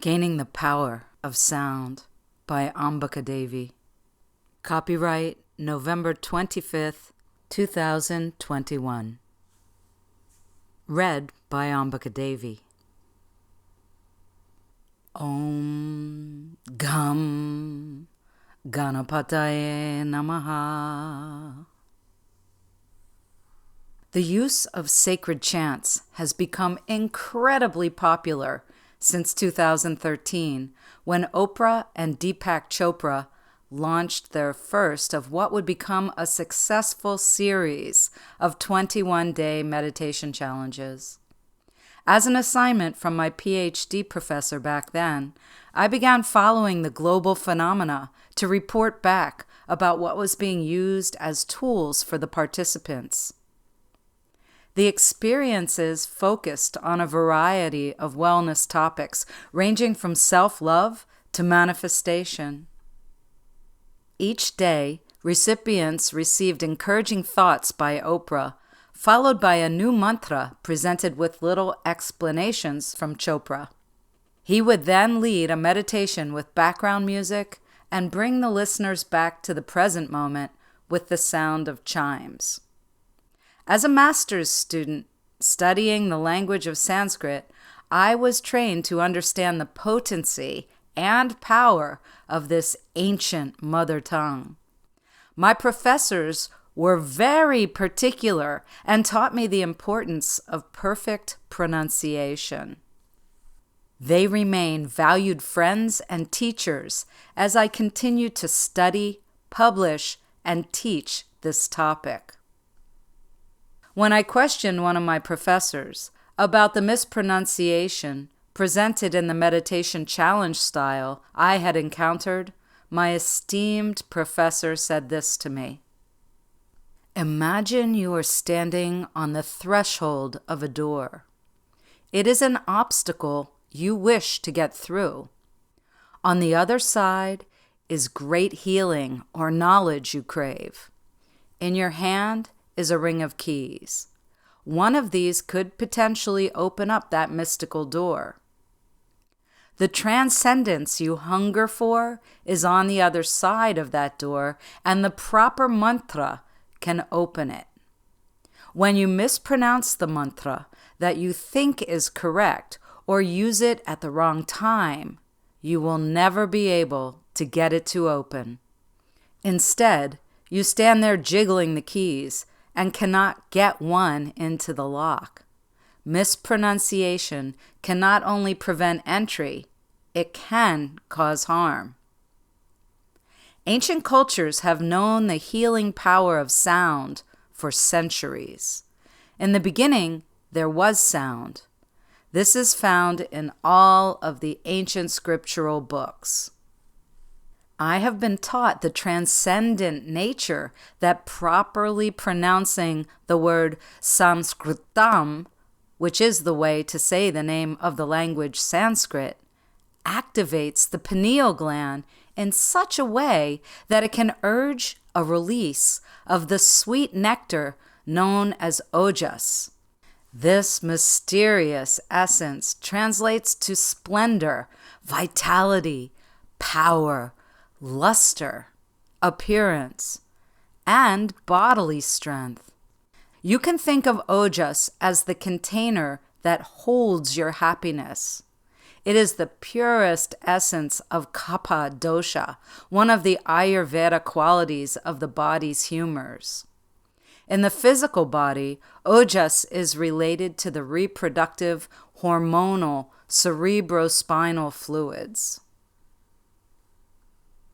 Gaining the Power of Sound by Ambika Devi. Copyright November 25th, 2021. Read by Ambika Devi. Om Gam Ganapataye Namaha. The use of sacred chants has become incredibly popular since 2013, when Oprah and Deepak Chopra launched their first of what would become a successful series of 21-day meditation challenges. As an assignment from my PhD professor back then, I began following the global phenomena to report back about what was being used as tools for the participants. The experiences focused on a variety of wellness topics, ranging from self-love to manifestation. Each day, recipients received encouraging thoughts by Oprah, followed by a new mantra presented with little explanations from Chopra. He would then lead a meditation with background music and bring the listeners back to the present moment with the sound of chimes. As a master's student studying the language of Sanskrit, I was trained to understand the potency and power of this ancient mother tongue. My professors were very particular and taught me the importance of perfect pronunciation. They remain valued friends and teachers as I continue to study, publish, and teach this topic. When I questioned one of my professors about the mispronunciation presented in the meditation challenge style I had encountered, my esteemed professor said this to me. Imagine you are standing on the threshold of a door. It is an obstacle you wish to get through. On the other side is great healing or knowledge you crave. In your hand is a ring of keys. One of these could potentially open up that mystical door. The transcendence you hunger for is on the other side of that door, and the proper mantra can open it. When you mispronounce the mantra that you think is correct or use it at the wrong time, you will never be able to get it to open. Instead, you stand there jiggling the keys and cannot get one into the lock. Mispronunciation can not only prevent entry, it can cause harm. Ancient cultures have known the healing power of sound for centuries. In the beginning, there was sound. This is found in all of the ancient scriptural books. I have been taught the transcendent nature that properly pronouncing the word Sanskritam, which is the way to say the name of the language Sanskrit, activates the pineal gland in such a way that it can urge a release of the sweet nectar known as ojas. This mysterious essence translates to splendor, vitality, power, luster, appearance, and bodily strength. You can think of ojas as the container that holds your happiness. It is the purest essence of kapha dosha, one of the Ayurveda qualities of the body's humors. In the physical body, ojas is related to the reproductive, hormonal, cerebrospinal fluids.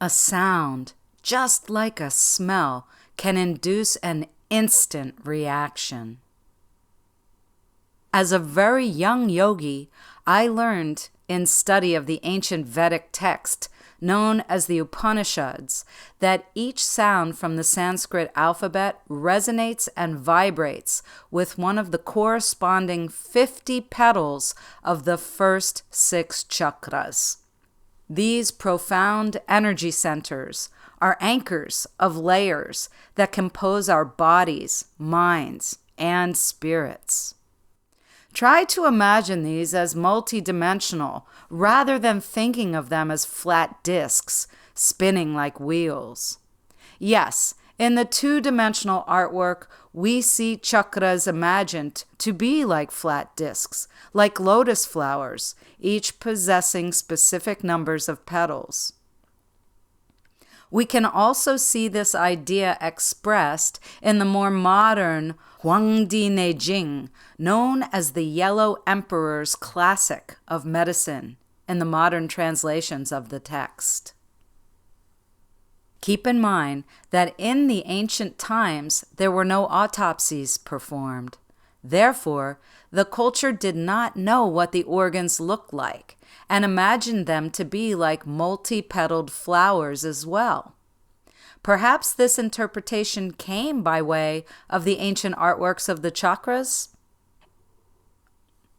A sound, just like a smell, can induce an instant reaction. As a very young yogi, I learned in study of the ancient Vedic text known as the Upanishads that each sound from the Sanskrit alphabet resonates and vibrates with one of the corresponding 50 petals of the first 6 chakras. These profound energy centers are anchors of layers that compose our bodies, minds, and spirits. Try to imagine these as multidimensional rather than thinking of them as flat discs spinning like wheels. Yes, in the two-dimensional artwork, we see chakras imagined to be like flat discs, like lotus flowers, each possessing specific numbers of petals. We can also see this idea expressed in the more modern Huangdi Neijing, known as the Yellow Emperor's Classic of Medicine in the modern translations of the text. Keep in mind that in the ancient times there were no autopsies performed. Therefore, the culture did not know what the organs looked like and imagined them to be like multi-petaled flowers as well. Perhaps this interpretation came by way of the ancient artworks of the chakras.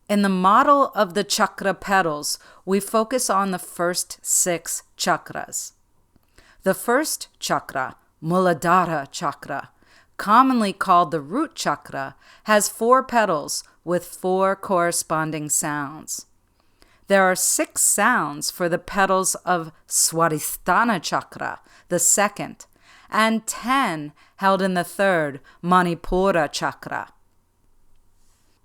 In the model of the chakra petals, we focus on the first 6 chakras. The first chakra, Muladhara chakra, commonly called the root chakra, has 4 petals with 4 corresponding sounds. There are 6 sounds for the petals of Swadhisthana chakra, the second, and 10 held in the third, Manipura chakra.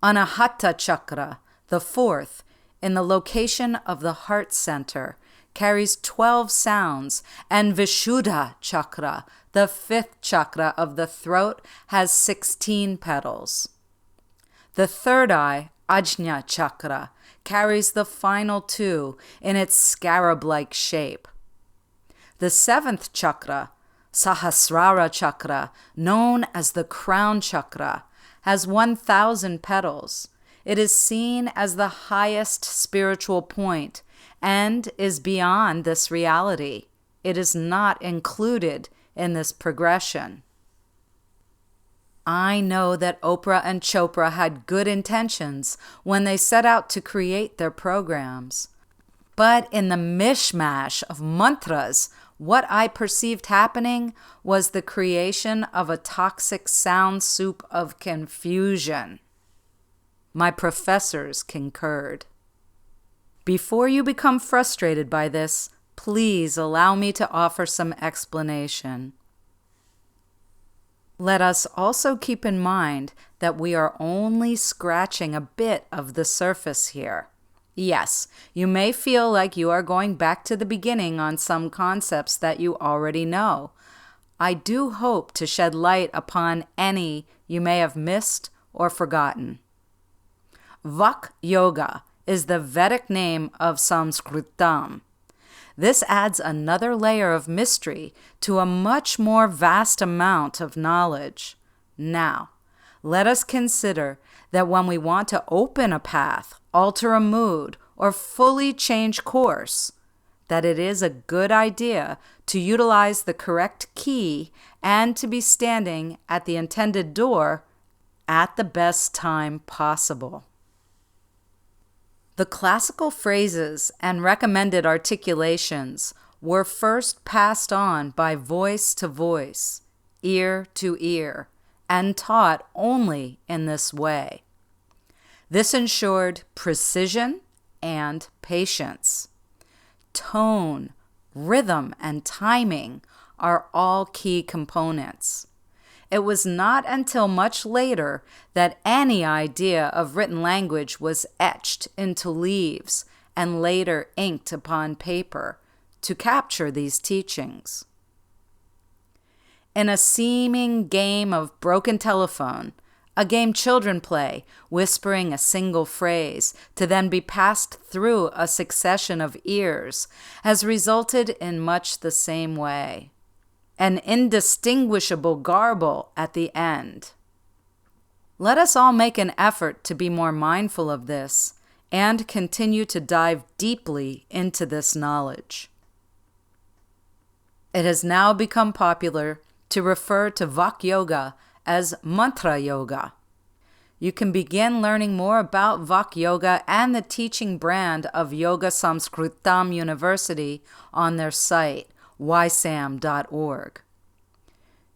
Anahata chakra, the fourth, in the location of the heart center, carries 12 sounds, and Vishuddha chakra, the 5th chakra of the throat, has 16 petals. The third eye, Ajna chakra, carries the final 2 in its scarab-like shape. The 7th chakra, Sahasrara chakra, known as the crown chakra, has 1,000 petals. It is seen as the highest spiritual point and is beyond this reality. It is not included in this progression. I know that Oprah and Chopra had good intentions when they set out to create their programs. But in the mishmash of mantras, what I perceived happening was the creation of a toxic sound soup of confusion. My professors concurred. Before you become frustrated by this, please allow me to offer some explanation. Let us also keep in mind that we are only scratching a bit of the surface here. Yes, you may feel like you are going back to the beginning on some concepts that you already know. I do hope to shed light upon any you may have missed or forgotten. Vak Yoga is the Vedic name of Sanskritam. This adds another layer of mystery to a much more vast amount of knowledge. Now, let us consider that when we want to open a path, alter a mood, or fully change course, that it is a good idea to utilize the correct key and to be standing at the intended door at the best time possible. The classical phrases and recommended articulations were first passed on by voice to voice, ear to ear, and taught only in this way. This ensured precision and patience. Tone, rhythm, and timing are all key components. It was not until much later that any idea of written language was etched into leaves and later inked upon paper to capture these teachings. In a seeming game of broken telephone, a game children play, whispering a single phrase to then be passed through a succession of ears, has resulted in much the same way. An indistinguishable garble at the end. Let us all make an effort to be more mindful of this and continue to dive deeply into this knowledge. It has now become popular to refer to Vak Yoga as Mantra Yoga. You can begin learning more about Vak Yoga and the teaching brand of Yoga Sanskritam University on their site, ysam.org.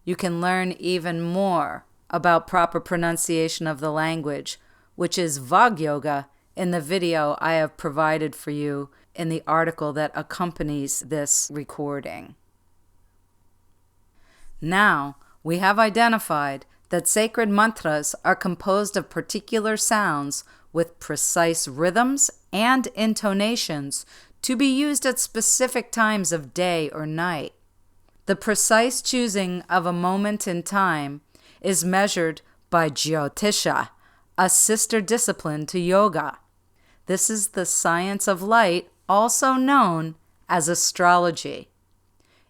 You can learn even more about proper pronunciation of the language which is Vag Yoga, in the video I have provided for you in the article that accompanies this recording. Now, we have identified that sacred mantras are composed of particular sounds with precise rhythms and intonations to be used at specific times of day or night. The precise choosing of a moment in time is measured by Jyotisha, a sister discipline to yoga. This is the science of light, also known as astrology.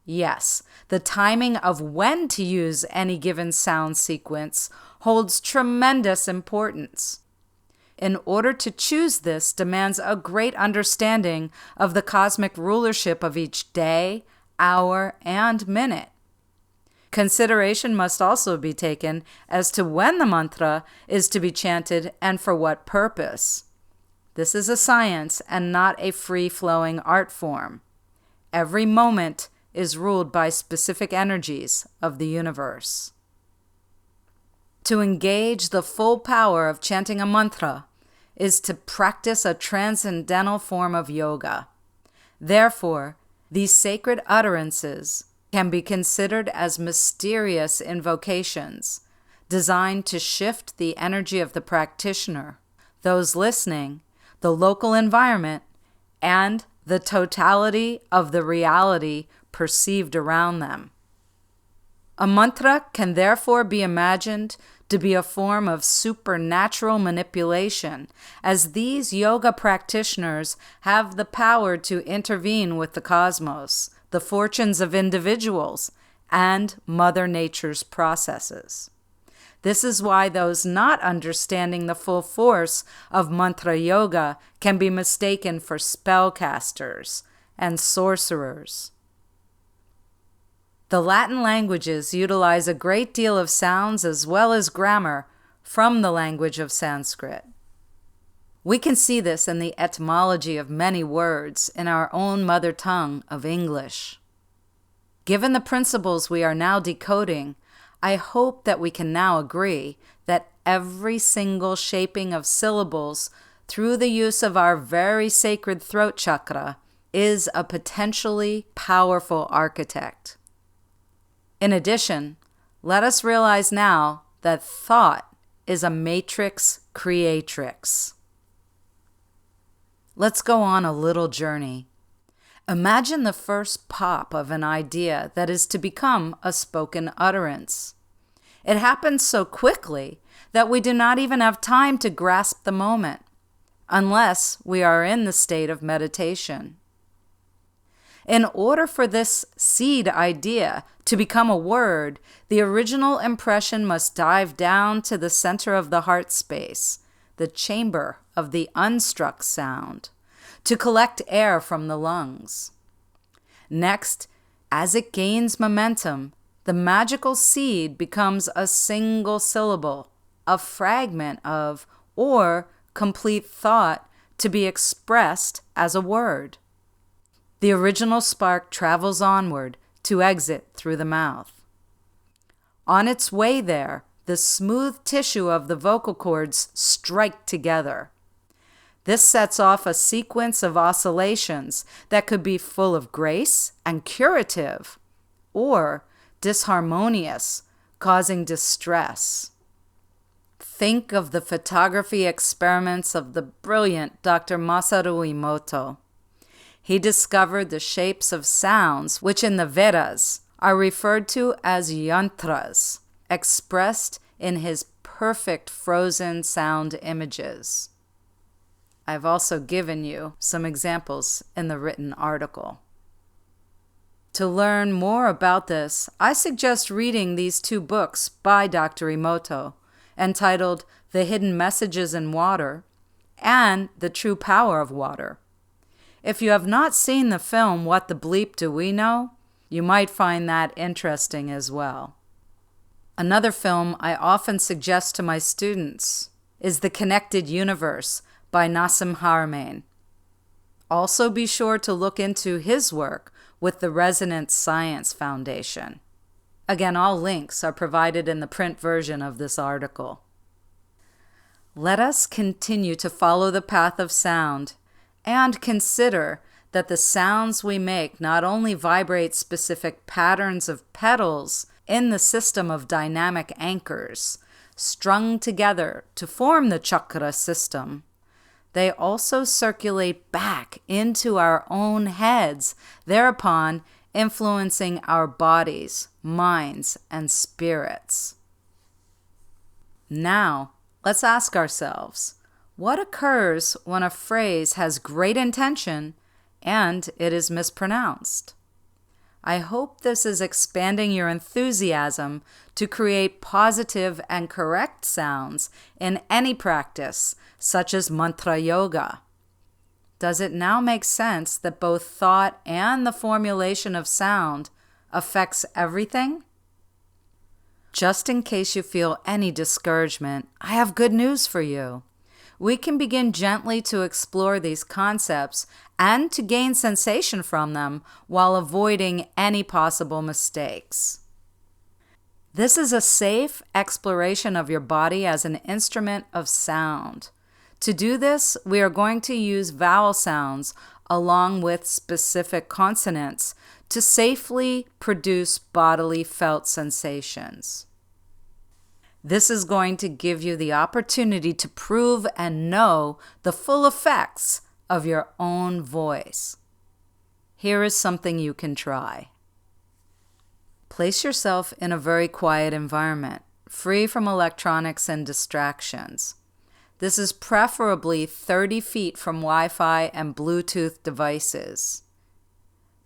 Yes, the timing of when to use any given sound sequence holds tremendous importance. In order to choose this demands a great understanding of the cosmic rulership of each day, hour, and minute. Consideration must also be taken as to when the mantra is to be chanted and for what purpose. This is a science and not a free-flowing art form. Every moment is ruled by specific energies of the universe. To engage the full power of chanting a mantra is to practice a transcendental form of yoga. Therefore, these sacred utterances can be considered as mysterious invocations designed to shift the energy of the practitioner, those listening, the local environment, and the totality of the reality perceived around them. A mantra can therefore be imagined to be a form of supernatural manipulation, as these yoga practitioners have the power to intervene with the cosmos, the fortunes of individuals, and Mother Nature's processes. This is why those not understanding the full force of mantra yoga can be mistaken for spellcasters and sorcerers. The Latin languages utilize a great deal of sounds as well as grammar from the language of Sanskrit. We can see this in the etymology of many words in our own mother tongue of English. Given the principles we are now decoding, I hope that we can now agree that every single shaping of syllables through the use of our very sacred throat chakra is a potentially powerful architect. In addition, let us realize now that thought is a matrix creatrix. Let's go on a little journey. Imagine the first pop of an idea that is to become a spoken utterance. It happens so quickly that we do not even have time to grasp the moment, unless we are in the state of meditation. In order for this seed idea to become a word, the original impression must dive down to the center of the heart space, the chamber of the unstruck sound, to collect air from the lungs. Next, as it gains momentum, the magical seed becomes a single syllable, a fragment of, or complete thought to be expressed as a word. The original spark travels onward to exit through the mouth. On its way there, the smooth tissue of the vocal cords strike together. This sets off a sequence of oscillations that could be full of grace and curative, or disharmonious, causing distress. Think of the photography experiments of the brilliant Dr. Masaru Emoto. He discovered the shapes of sounds, which in the Vedas are referred to as yantras, expressed in his perfect frozen sound images. I've also given you some examples in the written article. To learn more about this, I suggest reading these two books by Dr. Emoto, entitled The Hidden Messages in Water and The True Power of Water. If you have not seen the film What the Bleep Do We Know?, you might find that interesting as well. Another film I often suggest to my students is The Connected Universe by Nassim Haramein. Also be sure to look into his work with the Resonance Science Foundation. Again, all links are provided in the print version of this article. Let us continue to follow the path of sound and consider that the sounds we make not only vibrate specific patterns of petals in the system of dynamic anchors strung together to form the chakra system, they also circulate back into our own heads, thereupon influencing our bodies, minds, and spirits. Now, let's ask ourselves, what occurs when a phrase has great intention and it is mispronounced? I hope this is expanding your enthusiasm to create positive and correct sounds in any practice, such as mantra yoga. Does it now make sense that both thought and the formulation of sound affects everything? Just in case you feel any discouragement, I have good news for you. We can begin gently to explore these concepts and to gain sensation from them while avoiding any possible mistakes. This is a safe exploration of your body as an instrument of sound. To do this, we are going to use vowel sounds along with specific consonants to safely produce bodily felt sensations. This is going to give you the opportunity to prove and know the full effects of your own voice. Here is something you can try. Place yourself in a very quiet environment, free from electronics and distractions. This is preferably 30 feet from Wi-Fi and Bluetooth devices.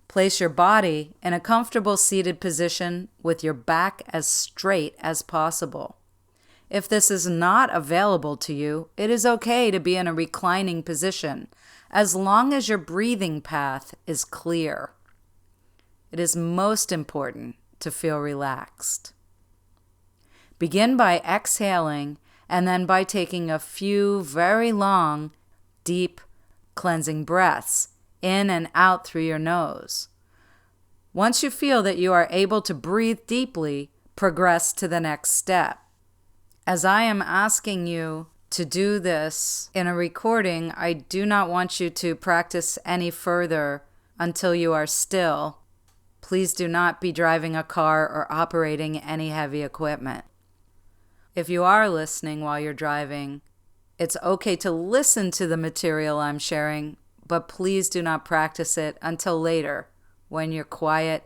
Place your body in a comfortable seated position with your back as straight as possible. If this is not available to you, it is okay to be in a reclining position, as long as your breathing path is clear. It is most important to feel relaxed. Begin by exhaling and then by taking a few very long, deep, cleansing breaths in and out through your nose. Once you feel that you are able to breathe deeply, progress to the next step. As I am asking you to do this in a recording, I do not want you to practice any further until you are still. Please do not be driving a car or operating any heavy equipment. If you are listening while you're driving, it's okay to listen to the material I'm sharing, but please do not practice it until later when you're quiet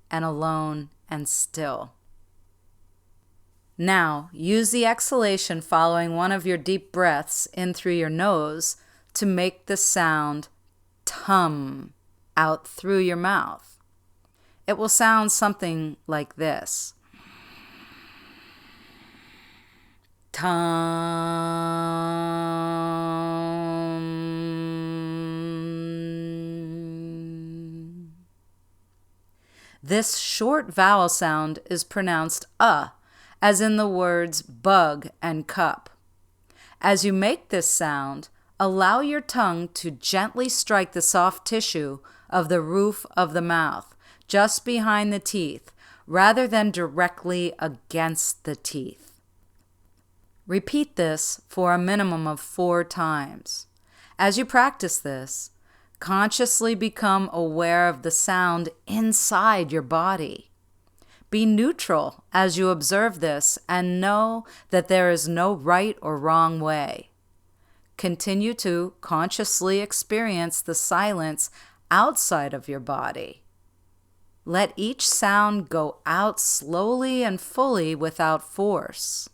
and alone and still. Now, use the exhalation following one of your deep breaths in through your nose to make the sound tum out through your mouth. It will sound something like this. Tum. This short vowel sound is pronounced as in the words bug and cup. As you make this sound, allow your tongue to gently strike the soft tissue of the roof of the mouth, just behind the teeth, rather than directly against the teeth. Repeat this for a minimum of 4 times. As you practice this, consciously become aware of the sound inside your body. Be neutral as you observe this and know that there is no right or wrong way. Continue to consciously experience the silence outside of your body. Let each sound go out slowly and fully without force.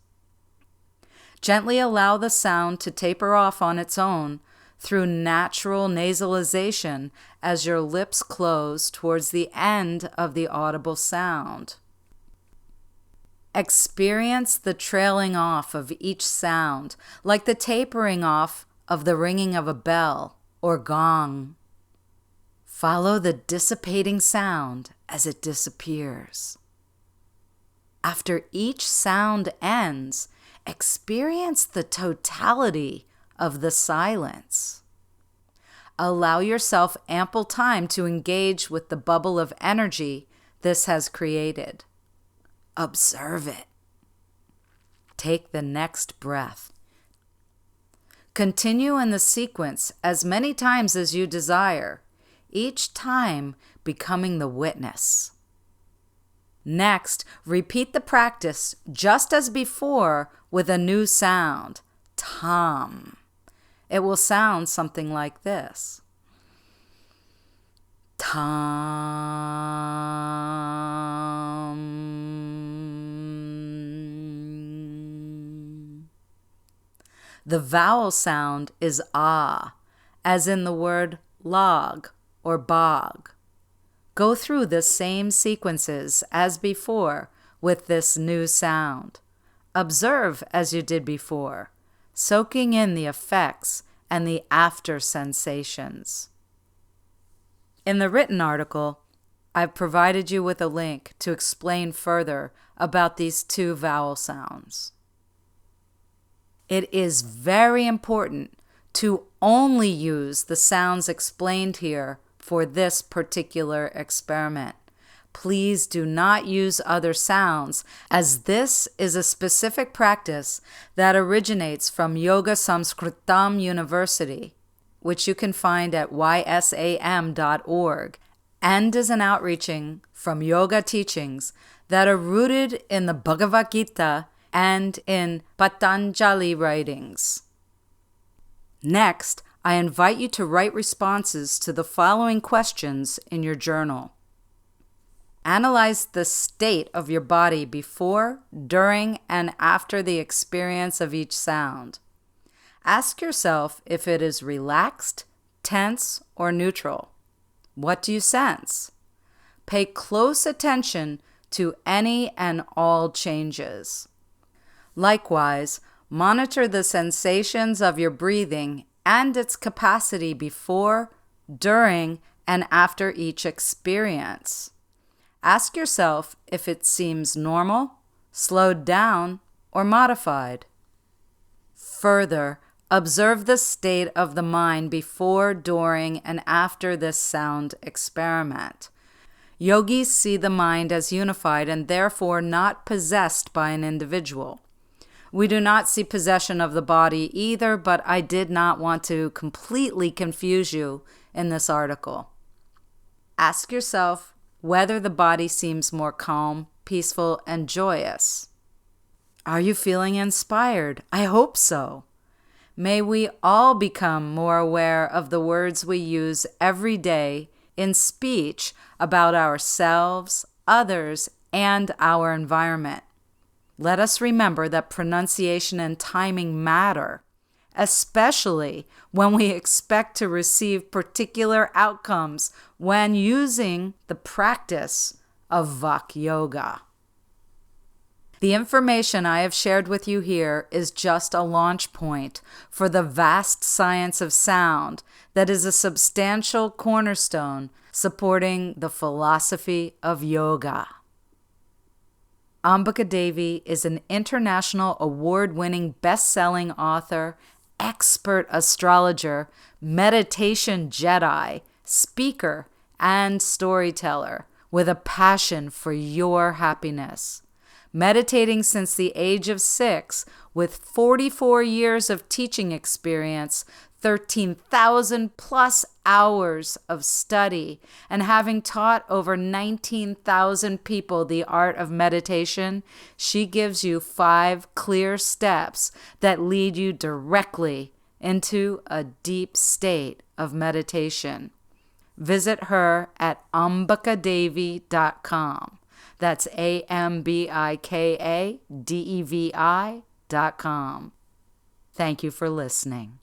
Gently allow the sound to taper off on its own through natural nasalization as your lips close towards the end of the audible sound. Experience the trailing off of each sound, like the tapering off of the ringing of a bell or gong. Follow the dissipating sound as it disappears. After each sound ends, experience the totality of the silence. Allow yourself ample time to engage with the bubble of energy this has created. Observe it. Take the next breath. Continue in the sequence as many times as you desire, each time becoming the witness. Next, repeat the practice just as before with a new sound, tam. It will sound something like this. Tam. The vowel sound is ah, as in the word log or bog. Go through the same sequences as before with this new sound. Observe as you did before, soaking in the effects and the after sensations. In the written article, I've provided you with a link to explain further about these two vowel sounds. It is very important to only use the sounds explained here for this particular experiment. Please do not use other sounds, as this is a specific practice that originates from Yoga Sanskritam University, which you can find at ysam.org, and is an outreaching from yoga teachings that are rooted in the Bhagavad Gita and in Patanjali writings. Next, I invite you to write responses to the following questions in your journal. Analyze the state of your body before, during, and after the experience of each sound. Ask yourself if it is relaxed, tense, or neutral. What do you sense? Pay close attention to any and all changes. Likewise, monitor the sensations of your breathing and its capacity before, during, and after each experience. Ask yourself if it seems normal, slowed down, or modified. Further, observe the state of the mind before, during, and after this sound experiment. Yogis see the mind as unified and therefore not possessed by an individual. We do not see possession of the body either, but I did not want to completely confuse you in this article. Ask yourself whether the body seems more calm, peaceful, and joyous. Are you feeling inspired? I hope so. May we all become more aware of the words we use every day in speech about ourselves, others, and our environment. Let us remember that pronunciation and timing matter, especially when we expect to receive particular outcomes when using the practice of Vak Yoga. The information I have shared with you here is just a launch point for the vast science of sound that is a substantial cornerstone supporting the philosophy of yoga. Ambika Devi is an international award-winning best-selling author, expert astrologer, meditation Jedi, speaker, and storyteller with a passion for your happiness. Meditating since the age of 6, with 44 years of teaching experience, 13,000 plus hours of study, and having taught over 19,000 people the art of meditation, she gives you 5 clear steps that lead you directly into a deep state of meditation. Visit her at ambikadevi.com. That's AMBIKADEVI.com. Thank you for listening.